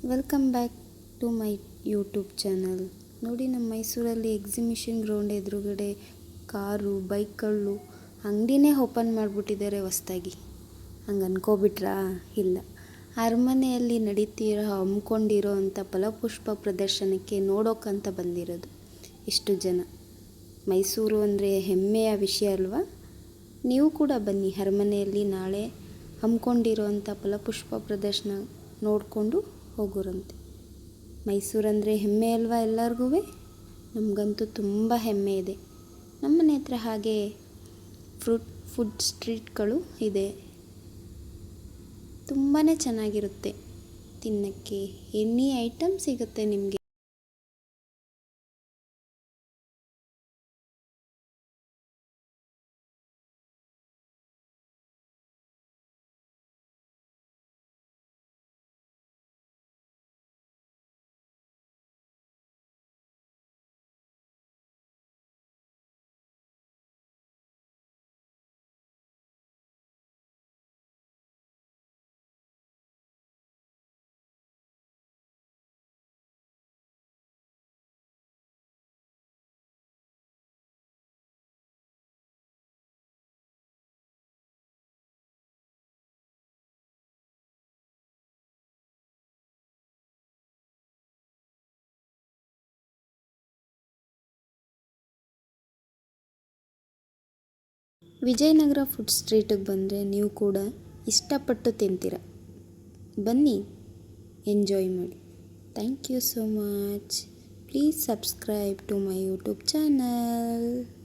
Welcome back to my YouTube channel. ನೋಡಿ, ನಮ್ಮ ಮೈಸೂರಲ್ಲಿ ಎಕ್ಸಿಬಿಷನ್ ಗ್ರೌಂಡ್ ಎದುರುಗಡೆ ಕಾರು ಬೈಕ್ಗಳು ಅಂಗಡಿನೇ ಓಪನ್ ಮಾಡಿಬಿಟ್ಟಿದ್ದಾರೆ ಹೊಸ್ದಾಗಿ. ಹಂಗೆ ಅನ್ಕೋಬಿಟ್ರಾ? ಇಲ್ಲ, ಅರಮನೆಯಲ್ಲಿ ಹಮ್ಮಿಕೊಂಡಿರೋ ಅಂಥ ಫಲಪುಷ್ಪ ಪ್ರದರ್ಶನಕ್ಕೆ ನೋಡೋಕ್ಕಂತ ಬಂದಿರೋದು ಇಷ್ಟು ಜನ. ಮೈಸೂರು ಅಂದರೆ ಹೆಮ್ಮೆಯ ವಿಷಯ ಅಲ್ವಾ? ನೀವು ಕೂಡ ಬನ್ನಿ, ಅರಮನೆಯಲ್ಲಿ ನಾಳೆ ಹಮ್ಮಿಕೊಂಡಿರೋ ಅಂಥ ಫಲಪುಷ್ಪ ಪ್ರದರ್ಶನ ನೋಡಿಕೊಂಡು ಹೋಗೋರಂತೆ. ಮೈಸೂರಂದರೆ ಹೆಮ್ಮೆ ಅಲ್ವಾ ಎಲ್ಲರಿಗೂ? ನಮಗಂತೂ ತುಂಬ ಹೆಮ್ಮೆ ಇದೆ. ನಮ್ಮನೆ ಹತ್ರ ಹಾಗೆ ಫುಡ್ ಸ್ಟ್ರೀಟ್ಗಳು ಇದೆ. ತುಂಬಾ ಚೆನ್ನಾಗಿರುತ್ತೆ ತಿನ್ನೋಕ್ಕೆ. ಎನಿ ಐಟಮ್ ಸಿಗುತ್ತೆ ನಿಮಗೆ. ವಿಜಯನಗರ ಫುಡ್ ಸ್ಟ್ರೀಟಿಗೆ ಬಂದರೆ ನೀವು ಕೂಡ ಇಷ್ಟಪಟ್ಟು ತಿಂತೀರ. ಬನ್ನಿ, ಎಂಜಾಯ್ ಮಾಡಿ. Thank you so much. Please subscribe to my YouTube channel.